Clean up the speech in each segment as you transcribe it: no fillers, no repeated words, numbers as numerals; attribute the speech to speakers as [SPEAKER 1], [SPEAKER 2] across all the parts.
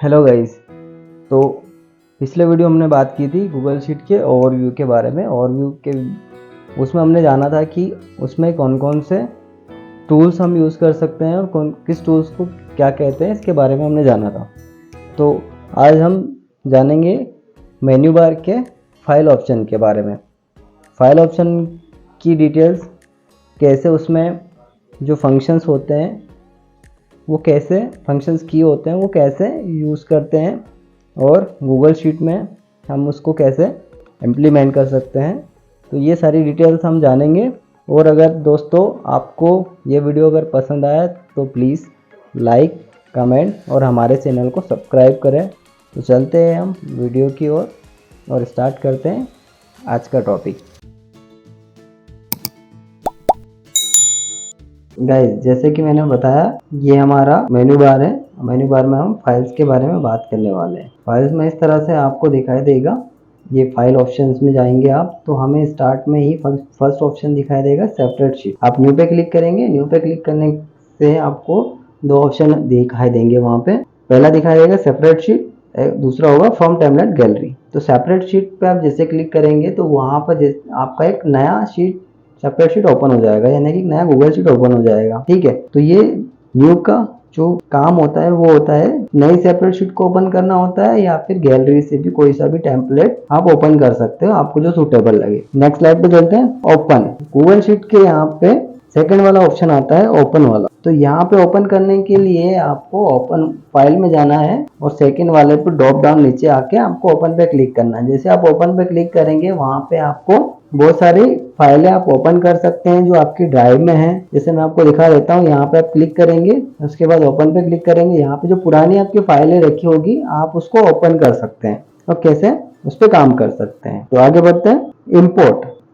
[SPEAKER 1] Hello guys. तो पिछले video हमने बात की थी गूगल शीट के ओवरव्यू के बारे में। ओवरव्यू के उसमें हमने जाना था कि उसमें कौन कौन से टूल्स हम यूज़ कर सकते हैं और किस टूल्स को क्या कहते हैं, इसके बारे में हमने जाना था। तो आज हम जानेंगे मेन्यू बार के फाइल ऑप्शन के बारे में। फाइल ऑप्शन की डिटेल्स, कैसे उसमें जो फंक्शंस होते हैं वो कैसे फंक्शंस की होते हैं वो कैसे यूज़ करते हैं, और गूगल शीट में हम उसको कैसे इम्प्लीमेंट कर सकते हैं। तो ये सारी डिटेल्स हम जानेंगे। और अगर दोस्तों आपको ये वीडियो अगर पसंद आया तो प्लीज़ लाइक, कमेंट और हमारे चैनल को सब्सक्राइब करें। तो चलते हैं हम वीडियो की ओर और स्टार्ट करते हैं आज का टॉपिक। गाइस, जैसे कि मैंने बताया, ये हमारा मेन्यू बार है। मेन्यू बार में हम फाइल्स के बारे में बात करने वाले हैं। फाइल्स में इस तरह से आपको दिखाई देगा। ये फाइल ऑप्शंस में जाएंगे आप तो हमें स्टार्ट में ही फर्स्ट ऑप्शन दिखाई देगा, सेपरेट शीट। आप न्यू पे क्लिक करेंगे। न्यू पे क्लिक करने से आपको दो ऑप्शन दिखाई देंगे। वहाँ पे पहला दिखाई देगा सेपरेट शीट, दूसरा होगा फ्रॉम टेम्पलेट गैलरी। तो सेपरेट शीट पे आप जैसे क्लिक करेंगे तो वहाँ पर आपका एक नया शीट सेपरेट शीट ओपन हो जाएगा, यानी कि नया गूगल शीट ओपन हो जाएगा। ठीक है, तो ये न्यू का जो काम होता है वो होता है नई सेपरेट शीट को ओपन करना होता है, या फिर गैलरी से भी कोई सा भी टेम्पलेट आप ओपन कर सकते हो, आपको जो सूटेबल लगे। नेक्स्ट स्लाइड पे चलते हैं। ओपन गूगल शीट के यहाँ पे सेकंड वाला ऑप्शन आता है, ओपन वाला। तो यहाँ पे ओपन करने के लिए आपको ओपन फाइल में जाना है और सेकंड वाले पे ड्रॉप डाउन नीचे आके आपको ओपन पे क्लिक करना है। जैसे आप ओपन पे क्लिक करेंगे वहां पे आपको बहुत सारी फाइलें आप ओपन कर सकते हैं जो आपकी ड्राइव में है। जैसे मैं आपको दिखा देता हूँ, यहाँ पे आप क्लिक करेंगे, उसके बाद ओपन पे क्लिक करेंगे। यहाँ पे जो पुरानी आपकी फाइलें रखी होगी आप उसको ओपन कर सकते हैं और कैसे उस पर काम कर सकते हैं। तो आगे बढ़ते हैं।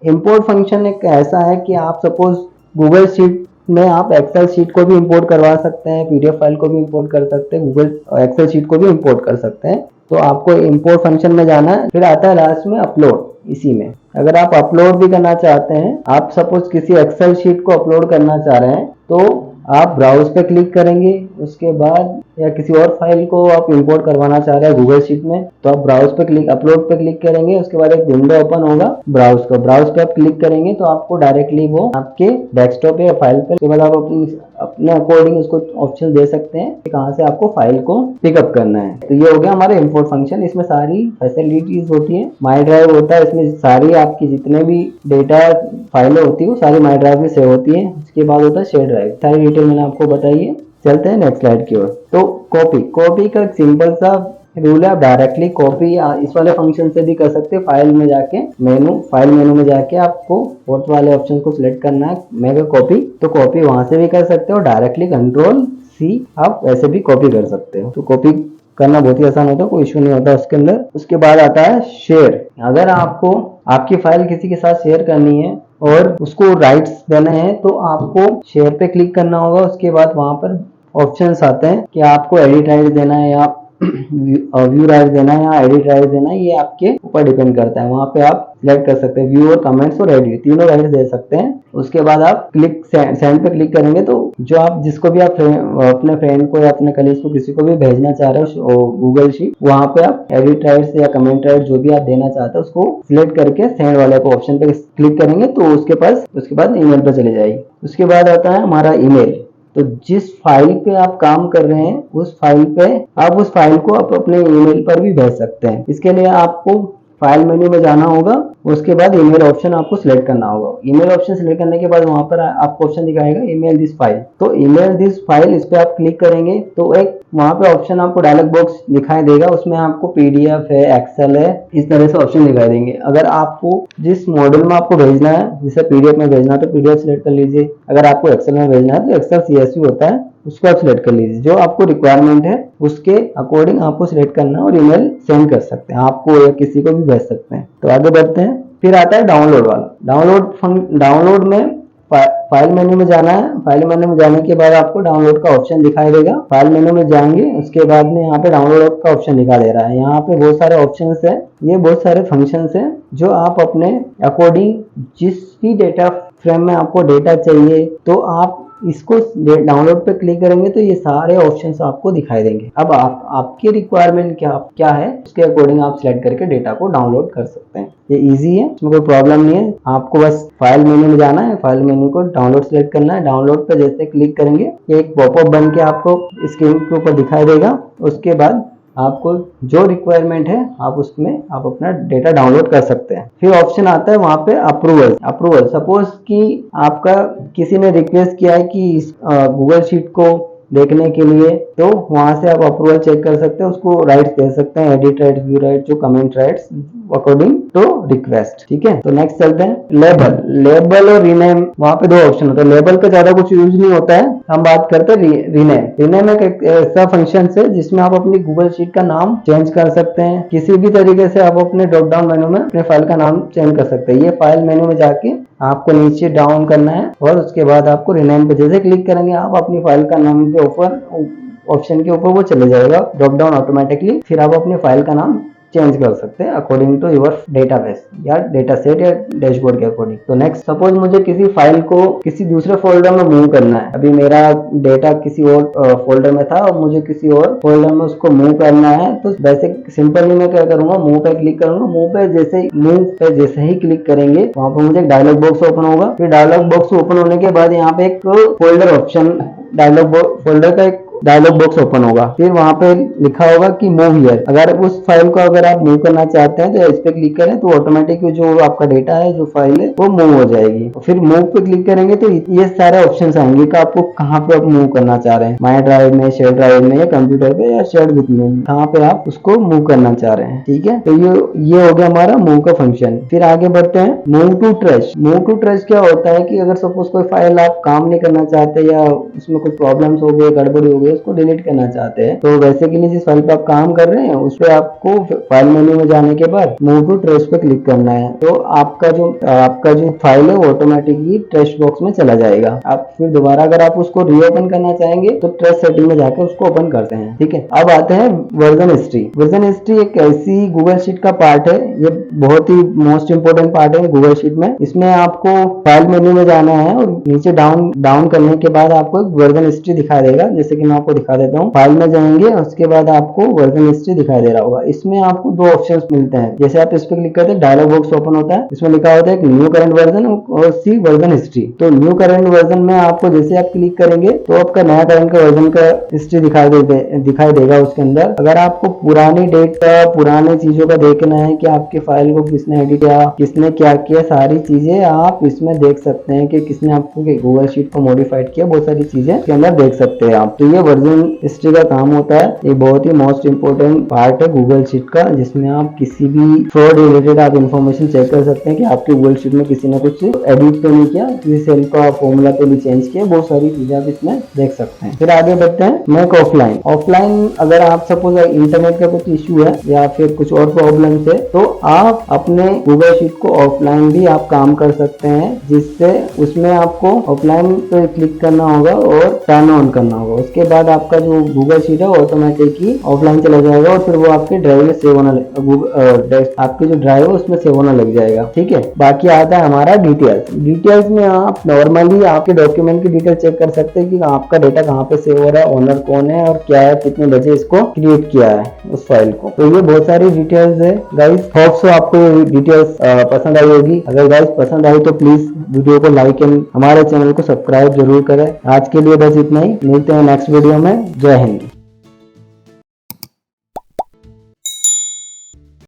[SPEAKER 1] इम्पोर्ट फंक्शन एक ऐसा है कि आप सपोज गूगल शीट में आप एक्सेल शीट को भी इंपोर्ट करवा सकते हैं, पीडीएफ फाइल को भी इंपोर्ट कर सकते हैं, गूगल एक्सेल शीट को भी इंपोर्ट कर सकते हैं। तो आपको इंपोर्ट फंक्शन में जाना है। फिर आता है लास्ट में अपलोड। इसी में अगर आप अपलोड भी करना चाहते हैं, आप सपोज किसी एक्सेल शीट को अपलोड करना चाह रहे हैं तो आप ब्राउज पे क्लिक करेंगे। उसके बाद या किसी और फाइल को आप इंपोर्ट करवाना चाह रहे हैं गूगल शीट में तो आप ब्राउज पे क्लिक अपलोड पे क्लिक करेंगे। उसके बाद एक विंडो ओपन होगा ब्राउज पे आप क्लिक करेंगे तो आपको डायरेक्टली वो आपके डेस्कटॉप या फाइल पे, उसके बाद आप अपने अकॉर्डिंग उसको ऑप्शन दे सकते हैं कि कहाँ से आपको फाइल को पिकअप करना है। तो ये हो गया हमारा इंपोर्ट फंक्शन। इसमें सारी फैसिलिटीज होती है। माई ड्राइव होता है, इसमें सारी आपकी जितने भी डेटा फाइलें होती है वो सारी माई ड्राइव में सेव होती है। उसके बाद होता है शेयर ड्राइव। सारी डिटेल मैंने आपको बताई है। चलते हैं नेक्स्ट स्लाइड की ओर। तो कॉपी का एक सिंपल सा रूल है। आप डायरेक्टली कॉपी इस वाले फंक्शन से भी कर सकते हैं। फाइल मेनू में जाके आपको फोर्थ वाले ऑप्शन को सिलेक्ट करना है, मेगा कॉपी। तो कॉपी वहां से भी कर सकते हो, डायरेक्टली कंट्रोल सी आप वैसे भी कॉपी कर सकते हो। तो कॉपी करना बहुत ही आसान होता है, कोई इश्यू नहीं होता उसके अंदर। उसके बाद आता है शेयर। अगर आपको आपकी फाइल किसी के साथ शेयर करनी है और उसको राइट्स देना है तो आपको शेयर पे क्लिक करना होगा। उसके बाद वहां पर ऑप्शंस आते हैं कि आपको एडिट राइट देना है या व्यू राइट देना है या एडिट राइट देना है, ये आपके ऊपर डिपेंड करता है। वहां पे आप सिलेक्ट कर सकते हैं व्यू और कमेंट्स और एडिट, तीनों राइट दे सकते हैं। उसके बाद आप क्लिक सेंड पे क्लिक करेंगे तो जो आप जिसको भी आप अपने फ्रेंड को या अपने कलीग को किसी को भी भेजना चाह रहे हो गूगल शीट, वहां पे आप एडिट राइट्स या कमेंट राइट जो भी आप देना चाहते हैं उसको सिलेक्ट करके सेंड वाले को ऑप्शन पे क्लिक करेंगे तो उसके बाद ईमेल पे चली जाएगी। उसके बाद आता है हमारा ईमेल। तो जिस फाइल पे आप काम कर रहे हैं उस फाइल को आप अपने ईमेल पर भी भेज सकते हैं। इसके लिए आपको फाइल मेन्यू में जाना होगा। उसके बाद ईमेल ऑप्शन आपको सिलेक्ट करना होगा। ईमेल ऑप्शन सिलेक्ट करने के बाद वहां पर आपको ऑप्शन दिखाएगा ईमेल दिस फाइल। तो ईमेल दिस फाइल, इस पे आप क्लिक करेंगे तो एक वहां पे ऑप्शन आपको डायलॉग बॉक्स दिखाई देगा। उसमें आपको पीडीएफ है, एक्सेल है, इस तरह से ऑप्शन दिखाई देंगे। अगर आपको जिस मॉडल में आपको भेजना है, जैसे पीडीएफ में भेजना है तो पीडीएफ सिलेक्ट कर लीजिए। अगर आपको एक्सेल में भेजना है तो एक्सेल सीएसवी होता है, उसको आप सिलेक्ट कर लीजिए। जो आपको रिक्वायरमेंट है उसके अकॉर्डिंग आपको सिलेक्ट करना है और ईमेल सेंड कर सकते हैं, आपको या किसी को भी भेज सकते हैं। तो आगे बढ़ते हैं। फिर आता है डाउनलोड वाला। डाउनलोड में फाइल मेन्यू में जाना है। फाइल मेन्यू में जाने के बाद आपको डाउनलोड का ऑप्शन दिखाई देगा। फाइल मेन्यू में जाएंगे, उसके बाद में यहाँ पे डाउनलोड का ऑप्शन दिखा दे रहा है। यहाँ पे बहुत सारे ऑप्शंस है, ये बहुत सारे फंक्शंस है जो आप अपने अकॉर्डिंग जिस भी डेटा फ्रेम में आपको डेटा चाहिए तो आप इसको डाउनलोड पे क्लिक करेंगे तो ये सारे ऑप्शंस आपको दिखाई देंगे। अब आपकी रिक्वायरमेंट क्या है उसके अकॉर्डिंग आप सिलेक्ट करके डेटा को डाउनलोड कर सकते हैं। ये इजी है, इसमें कोई प्रॉब्लम नहीं है। आपको बस फाइल मेन्यू में जाना है, फाइल मेन्यू को डाउनलोड सेलेक्ट करना है। डाउनलोड पे जैसे क्लिक करेंगे एक पॉपअप बन के आपको स्क्रीन के ऊपर दिखाई देगा। उसके बाद आपको जो रिक्वायरमेंट है आप उसमें आप अपना डेटा डाउनलोड कर सकते हैं। फिर ऑप्शन आता है वहां पे अप्रूवल। सपोज कि आपका किसी ने रिक्वेस्ट किया है कि गूगल शीट को देखने के लिए, तो वहां से आप अप्रूवल चेक कर सकते हैं, उसको राइट्स दे सकते हैं, एडिट राइट्स, व्यू राइट्स, जो comment rights according to request. ठीक है, तो नेक्स्ट चलते हैं लेबल और रीनेम। वहां पे दो ऑप्शन होता है। लेबल का ज्यादा कुछ यूज नहीं होता है, हम बात करते हैं रीनेम एक ऐसा फंक्शन है जिसमें आप अपनी गूगल शीट का नाम चेंज कर सकते हैं। किसी भी तरीके से आप अपने ड्रॉप डाउन मेनू में अपने फाइल का नाम चेंज कर सकते हैं। ये फाइल मेनू में जाके आपको नीचे डाउन करना है और उसके बाद आपको रीनेम पे जैसे क्लिक करेंगे आप अपनी फाइल का नाम के ऊपर ऑप्शन के ऊपर वो चले जाएगा ड्रॉप डाउन ऑटोमेटिकली। फिर आप अपनी फाइल का नाम चेंज कर सकते हैं अकॉर्डिंग टू योर डेटाबेस या डेटा सेट या डैशबोर्ड के अकॉर्डिंग। तो नेक्स्ट, सपोज मुझे किसी फाइल को किसी दूसरे फोल्डर में मूव करना है। अभी मेरा डेटा किसी और फोल्डर में था और मुझे किसी और फोल्डर में उसको मूव करना है। तो वैसे सिंपली मैं क्या करूंगा, मूव पे क्लिक करूंगा। मूव पे जैसे ही क्लिक करेंगे वहां पर मुझे एक डायलॉग बॉक्स ओपन होगा। फिर डायलॉग बॉक्स ओपन होने के बाद यहाँ पे एक फोल्डर ऑप्शन फोल्डर का एक डायलॉग बॉक्स ओपन होगा। फिर वहां पे लिखा होगा कि मूव हियर। अगर उस फाइल को अगर आप मूव करना चाहते हैं तो इस पे क्लिक करें तो ऑटोमेटिक जो आपका डेटा है, जो फाइल है, वो मूव हो जाएगी। फिर मूव पे क्लिक करेंगे तो ये सारे ऑप्शंस आएंगे कि आपको कहाँ पे आप मूव करना चाह रहे हैं, माई ड्राइव में, शेयर ड्राइव में, या कंप्यूटर पे, या शेयर विद में, कहाँ पे आप उसको मूव करना चाह रहे हैं। ठीक है, तो ये हो गया हमारा मूव का फंक्शन। फिर आगे बढ़ते हैं move to trash. Move to trash क्या होता है कि अगर सपोज कोई फाइल आप काम नहीं करना चाहते या उसमें कुछ प्रॉब्लम्स हो गए, गड़बड़ी हो गई, उसको डिलीट करना चाहते हैं, तो बेसिकली जिस फाइल पे आप काम कर रहे हैं उस पे आपको फाइल मेन्यू में जाने के बाद मूव टू ट्रैश पे क्लिक करना है। तो आपका जो फाइल है वो ऑटोमेटिकली ट्रैश बॉक्स में चला जाएगा। आप फिर दोबारा अगर आप उसको रीओपन करना चाहेंगे तो ट्रैश सेटिंग में जाकर उसको ओपन करते हैं। ठीक है, अब आते हैं वर्जन हिस्ट्री। वर्जन हिस्ट्री एक ऐसी गूगल शीट का पार्ट है, ये बहुत ही मोस्ट इंपोर्टेंट पार्ट है गूगल शीट में। इसमें आपको फाइल मेन्यू में जाना है और नीचे डाउन करने के बाद आपको एक वर्जन हिस्ट्री दिखाई देगा। जैसे कि मैं आपको दिखा देता हूँ। फाइल में जाएंगे उसके बाद आपको वर्जन हिस्ट्री दिखाई दे रहा होगा। इसमें आपको दो ऑप्शंस मिलते हैं। जैसे आप इस पे क्लिक करते हैं डायलॉग बॉक्स ओपन होता है, इसमें लिखा होता है न्यू करंट वर्जन और सी वर्जन हिस्ट्री। तो न्यू करंट वर्जन में आपको जैसे आप क्लिक करेंगे तो आपका नया करंट का वर्जन का हिस्ट्री दिखाई देगा उसके अंदर। अगर आपको पुरानी डेट का, पुराने चीजों का देखना है कि आपके फाइल को किसने एडिट किया, किसने क्या किया, सारी चीजें आप इसमें देख सकते हैं कि किसने आपको गूगल शीट को मॉडिफाइड किया, बहुत सारी चीजें इसके अंदर देख सकते हैं आप। तो ये वर्जन हिस्ट्री का काम होता है। ये बहुत ही मोस्ट इंपोर्टेंट पार्ट है गूगल शीट का, जिसमें आप किसी भी फ्रॉड रिलेटेड आप इंफॉर्मेशन चेक कर सकते हैं कि आपके गूगल शीट में किसी ने कुछ एडिट तो नहीं किया, किसी सेल का फॉर्मूला तो नहीं चेंज किया, बहुत सारी चीजें आप इसमें देख सकते हैं। फिर आगे बढ़ते हैं मैक ऑफलाइन। अगर आप सपोज इंटरनेट का कुछ इश्यू है या फिर कुछ और प्रॉब्लम है तो आप अपने गूगल शीट को ऑफलाइन भी आप काम कर सकते हैं, जिससे उसमें आपको ऑफलाइन पे क्लिक करना होगा और टर्न ऑन करना होगा। उसके बाद आपका जो गूगल शीट है ऑटोमेटिक ही ऑफलाइन चला जाएगा और फिर वो आपके ड्राइव में सेव होना आपकी जो ड्राइव है उसमें सेव होने लग जाएगा। ठीक है, बाकी आता है हमारा डिटेल्स में आप नॉर्मली आपके डॉक्यूमेंट की डिटेल चेक कर सकते हैं कि आपका डेटा कहाँ पे सेव हो रहा है, ओनर कौन है और क्या है, कितने बजे इसको क्रिएट किया है उस फाइल को। तो ये बहुत सारी डिटेल्स है गाइस। होप सो आपको ये डिटेल्स पसंद आई होगी। अगर गाइस पसंद आई तो प्लीज वीडियो को लाइक एंड हमारे चैनल को सब्सक्राइब जरूर करें। आज के लिए बस इतना ही, मिलते हैं नेक्स्ट वीडियो में। जय हिंद।